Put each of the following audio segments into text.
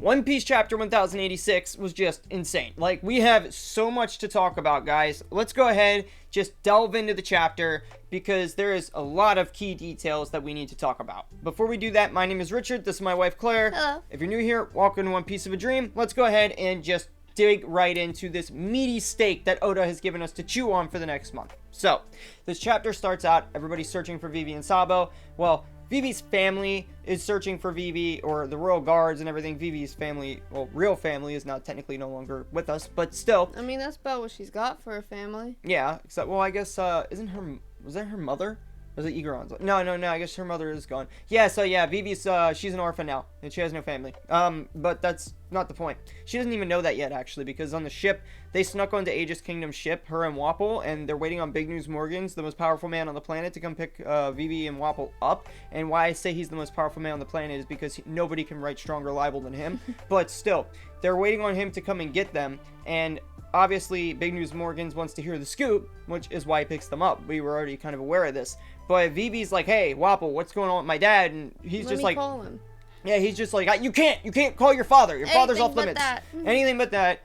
One Piece chapter 1086 was just insane. Like, we have so much to talk about, guys. Let's go ahead, just delve into the chapter, because there is a lot of key details that we need to talk about. Before we do that, my name is Richard. This is my wife, Claire. Hello. If you're new here, welcome to One Piece of a Dream. Let's go ahead and just dig right into this meaty steak that Oda has given us to chew on for the next month. So, this chapter starts out, everybody's searching for Vivi and Sabo. Well, Vivi's family is searching for Vivi, or the royal guards and everything. Vivi's family, well, real family, is now technically no longer with us, but still. I mean, that's about what she's got for a family. Yeah, except, well, I guess, was that her mother? Was it Egeron's? No, I guess her mother is gone. Yeah, so yeah, Vivi's, she's an orphan now, and she has no family. But that's not the point. She doesn't even know that yet, actually, because on the ship, they snuck onto Aegis Kingdom's ship, her and Wapol, and they're waiting on Big News Morgans, the most powerful man on the planet, to come pick, Vivi and Wapol up. And why I say he's the most powerful man on the planet is because nobody can write stronger libel than him. But still, they're waiting on him to come and get them, and obviously, Big News Morgans wants to hear the scoop, which is why he picks them up. We were already kind of aware of this. But Vivi's like, hey, Wapol, what's going on with my dad? And he's just like, call him. Yeah, he's just like, you can't call your father. Your father's off limits. Anything but that.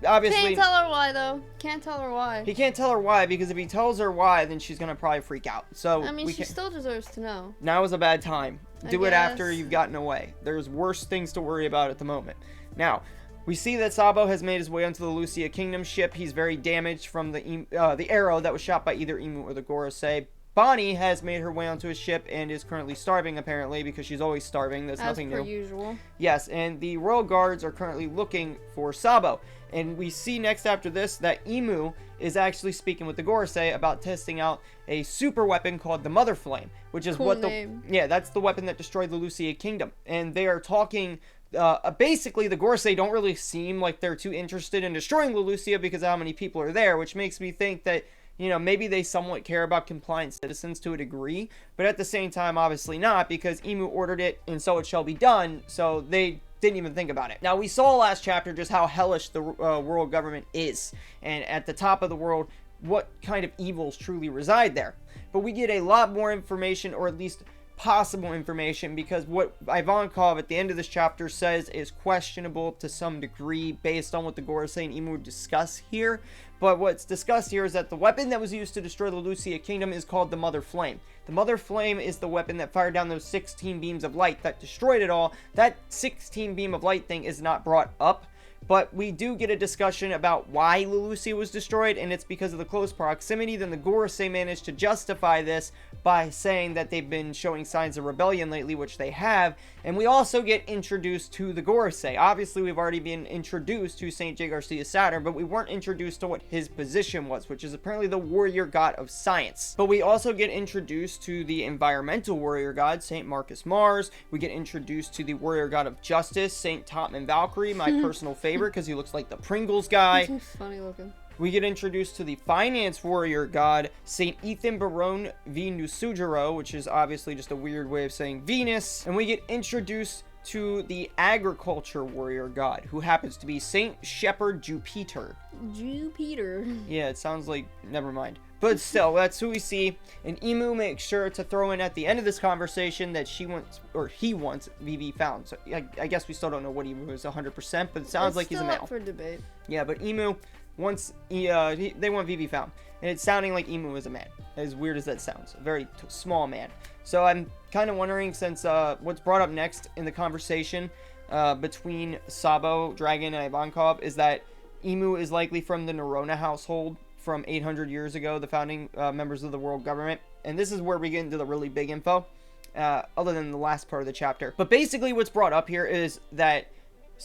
Obviously. Can't tell her why, though. Can't tell her why. He can't tell her why, because if he tells her why, then she's gonna probably freak out. So I mean, she still deserves to know. Now is a bad time. Do it after you've gotten away. There's worse things to worry about at the moment. Now, we see that Sabo has made his way onto the Lulusia Kingdom ship. He's very damaged from the arrow that was shot by either Imu or the Gorosei. Bonnie has made her way onto his ship and is currently starving, apparently, because she's always starving. That's nothing new. As per usual. Yes, and the royal guards are currently looking for Sabo. And we see next after this that Imu is actually speaking with the Gorosei about testing out a super weapon called the Mother Flame, which is cool name. Yeah, that's the weapon that destroyed the Lulusia Kingdom. And they are talking. Basically, the Gorosei don't really seem like they're too interested in destroying Lulusia because of how many people are there, which makes me think that, you know, maybe they somewhat care about compliant citizens to a degree, but at the same time, obviously not, because Imu ordered it, and so it shall be done, so they didn't even think about it. Now, we saw last chapter just how hellish the world government is, and at the top of the world, what kind of evils truly reside there. But we get a lot more information, or at least possible information, because what Ivankov at the end of this chapter says is questionable to some degree based on what the Gorosei and Imu discuss here. But what's discussed here is that the weapon that was used to destroy the Lulusia Kingdom is called the Mother Flame. The Mother Flame is the weapon that fired down those 16 beams of light that destroyed it all. That 16 beam of light thing is not brought up, but we do get a discussion about why Lulusia was destroyed, and it's because of the close proximity. Then the Gorosei managed to justify this by saying that they've been showing signs of rebellion lately, which they have. And we also get introduced to the Gorosei. Obviously, we've already been introduced to St. J. Garcia Saturn, but we weren't introduced to what his position was, which is apparently the warrior god of science. But we also get introduced to the environmental warrior god, St. Marcus Mars. We get introduced to the warrior god of justice, St. Topman Valkyrie, my personal favorite, because he looks like the Pringles guy. He's funny looking. We get introduced to the finance warrior god, St. Ethan Baron V. Nusujiro, which is obviously just a weird way of saying Venus. And we get introduced to the agriculture warrior god, who happens to be St. Shepherd Jupiter. Jupiter. Yeah, it sounds like, never mind. But still, that's who we see. And Imu makes sure to throw in at the end of this conversation that he wants Vivi found. So I guess we still don't know what Imu is 100%, but it sounds like he's a male. Up for debate. Yeah, but Imu wants, they want Vivi found. And it's sounding like Imu is a man. As weird as that sounds. A very small man. So I'm kind of wondering, since what's brought up next in the conversation between Sabo, Dragon, and Ivankov is that Imu is likely from the Nerona household from 800 years ago, the founding members of the world government. And this is where we get into the really big info, other than the last part of the chapter. But basically what's brought up here is that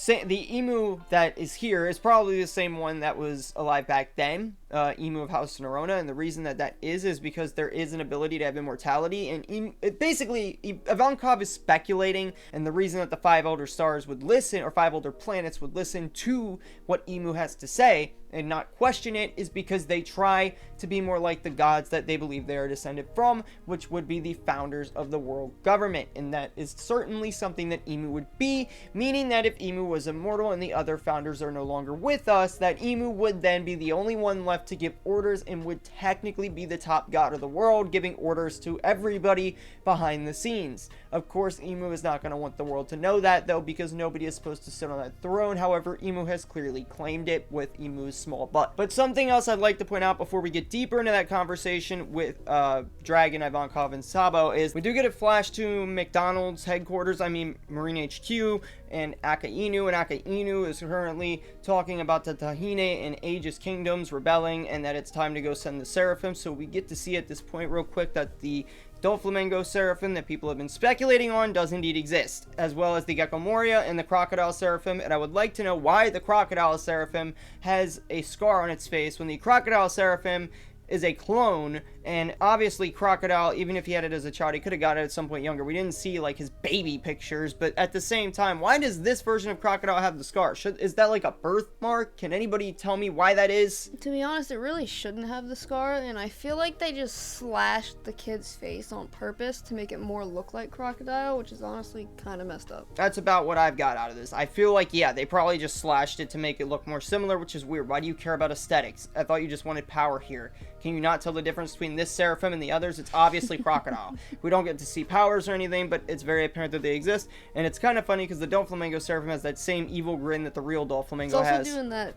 the Imu that is here is probably the same one that was alive back then, Imu of House Nerona, and the reason that is because there is an ability to have immortality, and basically, Ivankov is speculating, and the reason that the Five Elder Stars would listen, or Five Elder Planets would listen to what Imu has to say, and not question it, is because they try to be more like the gods that they believe they are descended from, which would be the founders of the world government, and that is certainly something that Imu would be, meaning that if Imu was immortal and the other founders are no longer with us, that Imu would then be the only one left to give orders and would technically be the top god of the world, giving orders to everybody behind the scenes. Of course, Emu is not going to want the world to know that, though, because nobody is supposed to sit on that throne. However, Emu has clearly claimed it with Emu's small butt. But something else I'd like to point out before we get deeper into that conversation with Dragon, Ivankov, and Sabo is we do get a flash to McDonald's headquarters, Marine HQ, and Aka Inu, and Aka Inu is currently talking about the Tahine and Aegis Kingdoms rebelling, and that it's time to go send the Seraphim. So we get to see at this point real quick that the Doflamingo Serphim that people have been speculating on does indeed exist, as well as the Gecko Moriah and the Crocodile Serphim. And I would like to know why the Crocodile Serphim has a scar on its face when the Crocodile Serphim is a clone, and obviously Crocodile, even if he had it as a child, he could have got it at some point younger. We didn't see like his baby pictures, but at the same time, why does this version of Crocodile have the scar? Is that like a birthmark? Can anybody tell me why that is? To be honest, it really shouldn't have the scar, and I feel like they just slashed the kid's face on purpose to make it more look like Crocodile, which is honestly kind of messed up. That's about what I've got out of this. I feel like, yeah, they probably just slashed it to make it look more similar, which is weird. Why do you care about aesthetics? I thought you just wanted power here. Can you not tell the difference between this Seraphim and the others? It's obviously Crocodile. We don't get to see powers or anything, but it's very apparent that they exist. And it's kind of funny because the Doflamingo Seraphim has that same evil grin that the real Doflamingo has. It's also doing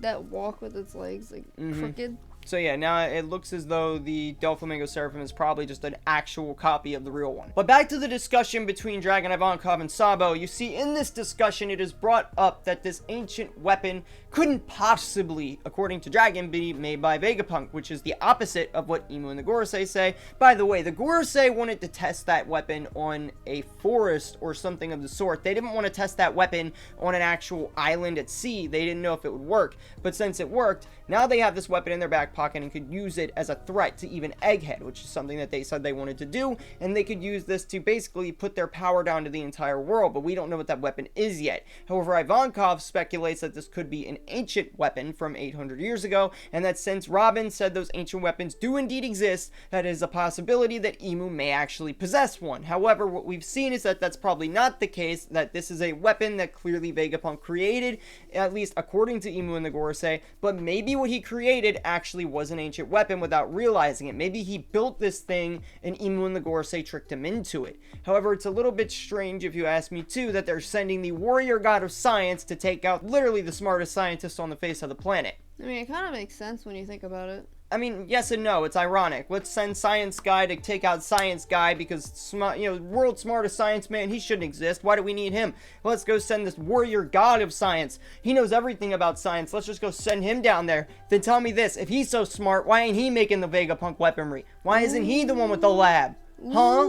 that walk with its legs, like, crooked. So yeah, now it looks as though the Doflamingo Serphim is probably just an actual copy of the real one. But back to the discussion between Dragon, Ivankov, and Sabo. You see, in this discussion, it is brought up that this ancient weapon couldn't possibly, according to Dragon, be made by Vegapunk, which is the opposite of what Emu and the Gorosei say. By the way, the Gorosei wanted to test that weapon on a forest or something of the sort. They didn't want to test that weapon on an actual island at sea. They didn't know if it would work. But since it worked, now they have this weapon in their back pocket and could use it as a threat to even Egghead, which is something that they said they wanted to do, and they could use this to basically put their power down to the entire world, but we don't know what that weapon is yet. However, Ivankov speculates that this could be an ancient weapon from 800 years ago, and that since Robin said those ancient weapons do indeed exist, that is a possibility that Emu may actually possess one. However, what we've seen is that that's probably not the case, that this is a weapon that clearly Vegapunk created, at least according to Emu and the Gorosei, but maybe what he created actually was an ancient weapon without realizing it. Maybe he built this thing and Emu and the Gorosei tricked him into it. However, it's a little bit strange, if you ask me too, that they're sending the warrior god of science to take out literally the smartest scientist on the face of the planet. I mean, it kind of makes sense when you think about it. I mean, yes and no. It's ironic. Let's send Science Guy to take out Science Guy because, world's smartest science man, he shouldn't exist. Why do we need him? Let's go send this warrior god of science. He knows everything about science. Let's just go send him down there. Then tell me this. If he's so smart, why ain't he making the Vegapunk weaponry? Why isn't he the one with the lab? Huh?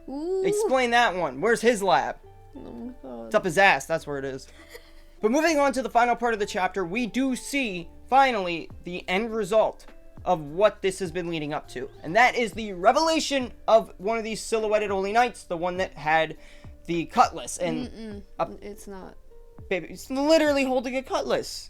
Ooh. Explain that one. Where's his lab? Oh my God. It's up his ass. That's where it is. But moving on to the final part of the chapter, we do see, finally, the end result of what this has been leading up to. And that is the revelation of one of these silhouetted holy knights, the one that had the cutlass. And it's not. Baby, he's literally holding a cutlass.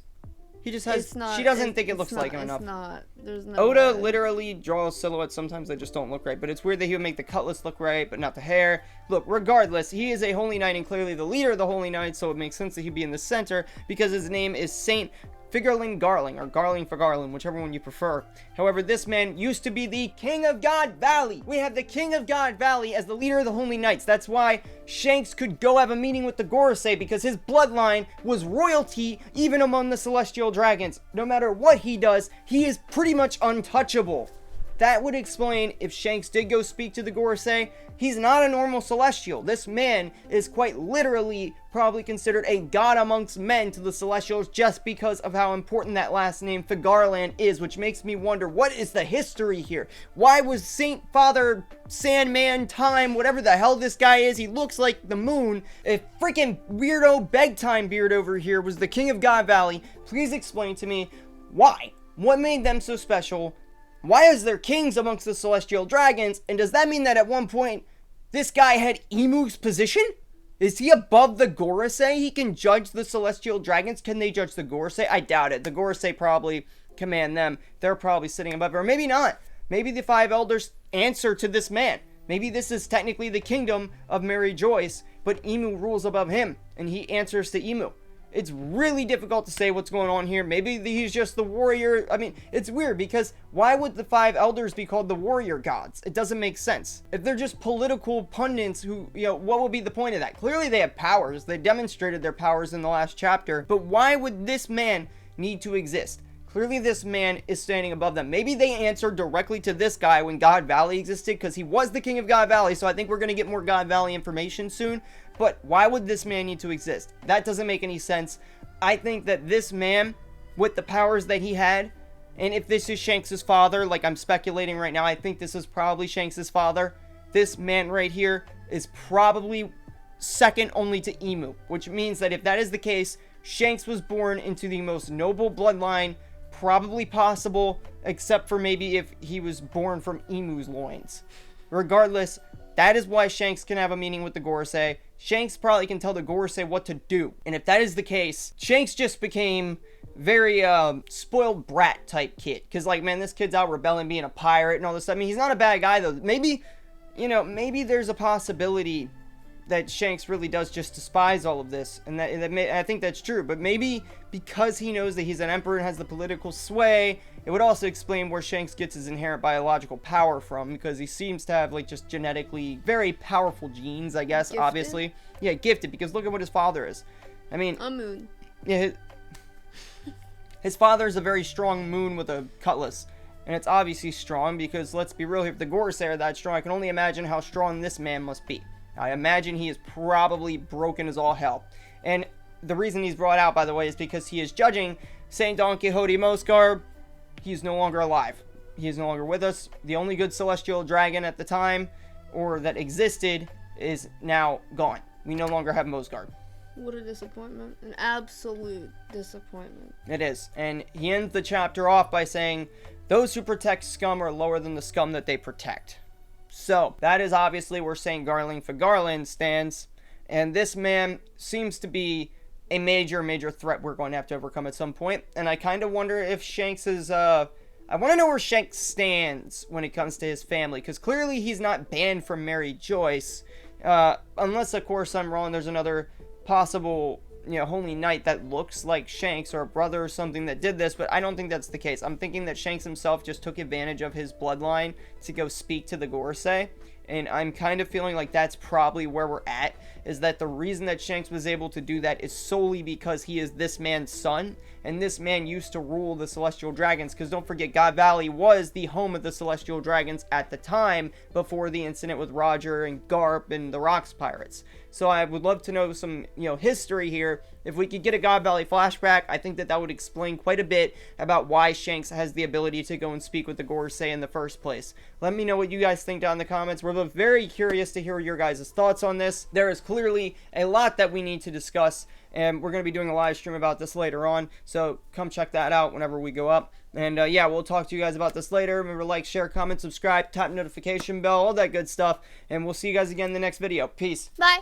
He just has, It's not, she doesn't think it looks like him enough. It's not. There's no Oda way. literally draws silhouettes. Sometimes they just don't look right. But it's weird that he would make the cutlass look right, but not the hair. Look, regardless, he is a holy knight and clearly the leader of the holy knights, so it makes sense that he'd be in the center because his name is Saint Figarland Garling, or Garling for Garland, whichever one you prefer. However, this man used to be the King of God Valley. We have the King of God Valley as the leader of the Holy Knights. That's why Shanks could go have a meeting with the Gorosei, because his bloodline was royalty even among the Celestial Dragons. No matter what he does, he is pretty much untouchable. That would explain if Shanks did go speak to the Gorosei. He's not a normal Celestial. This man is quite literally probably considered a god amongst men to the Celestials just because of how important that last name Figarland is, which makes me wonder, what is the history here? Why was Saint Father Sandman Time, whatever the hell this guy is, he looks like the moon, a freaking weirdo bedtime beard over here, was the King of God Valley? Please explain to me why. What made them so special? Why is there kings amongst the Celestial Dragons? And does that mean that at one point, this guy had Emu's position? Is he above the Gorosei? He can judge the Celestial Dragons? Can they judge the Gorosei? I doubt it. The Gorosei probably command them. They're probably sitting above, or maybe not. Maybe the five elders answer to this man. Maybe this is technically the kingdom of Mary Joyce, but Emu rules above him, and he answers to Emu. It's really difficult to say what's going on here. Maybe he's just the warrior. I mean, it's weird because why would the 5 elders be called the warrior gods? It doesn't make sense. If they're just political pundits who, what would be the point of that? Clearly they have powers. They demonstrated their powers in the last chapter. But why would this man need to exist? Clearly this man is standing above them. Maybe they answered directly to this guy when God Valley existed because he was the king of God Valley. So I think we're going to get more God Valley information soon. But why would this man need to exist? That doesn't make any sense. I think that this man, with the powers that he had, and if this is Shanks' father, like I'm speculating right now, I think this is probably Shanks' father. This man right here is probably second only to Emu, which means that if that is the case, Shanks was born into the most noble bloodline probably possible, except for maybe if he was born from Emu's loins. Regardless, that is why Shanks can have a meeting with the Gorosei. Shanks probably can tell the Gorosei what to do. And if that is the case, Shanks just became very spoiled brat type kid. Because, like, man, this kid's out rebelling, being a pirate and all this stuff. I mean, he's not a bad guy, though. Maybe, maybe there's a possibility that Shanks really does just despise all of this, and I think that's true. But maybe because he knows that he's an emperor and has the political sway, it would also explain where Shanks gets his inherent biological power from, because he seems to have like just genetically very powerful genes, I guess. Gifted? Obviously, yeah, gifted. Because look at what his father is. I mean, a moon. Yeah, his father is a very strong moon with a cutlass. And it's obviously strong because, let's be real here, if the Gorosei are that strong, I can only imagine how strong this man must be. I imagine he is probably broken as all hell. And the reason he's brought out, by the way, is because he is judging Saint Don Quixote Moscar. He's no longer alive. He is no longer with us. The only good celestial dragon at the time, or that existed, is now gone. We no longer have Mosgar. What a disappointment. An absolute disappointment. It is. And he ends the chapter off by saying, those who protect scum are lower than the scum that they protect. So, that is obviously where St. Figarland stands, and this man seems to be a major threat we're going to have to overcome at some point, and I kind of wonder if Shanks is, I want to know where Shanks stands when it comes to his family, because clearly he's not banned from Mary Joyce, unless, of course, I'm wrong, there's another possible, holy knight that looks like Shanks or a brother or something that did this, but I don't think that's the case. I'm thinking that Shanks himself just took advantage of his bloodline to go speak to the Gorosei, and I'm kind of feeling like that's probably where we're at, is that the reason that Shanks was able to do that is solely because he is this man's son, and this man used to rule the Celestial Dragons, because don't forget, God Valley was the home of the Celestial Dragons at the time, before the incident with Roger and Garp and the Rocks Pirates. So I would love to know some, history here. If we could get a God Valley flashback, I think that would explain quite a bit about why Shanks has the ability to go and speak with the Gorosei in the first place. Let me know what you guys think down in the comments. We're both very curious to hear your guys' thoughts on this. There is clearly a lot that we need to discuss, and we're going to be doing a live stream about this later on, so come check that out whenever we go up. And yeah, we'll talk to you guys about this later. Remember, like, share, comment, subscribe, tap notification bell, all that good stuff, and we'll see you guys again in the next video. Peace. Bye.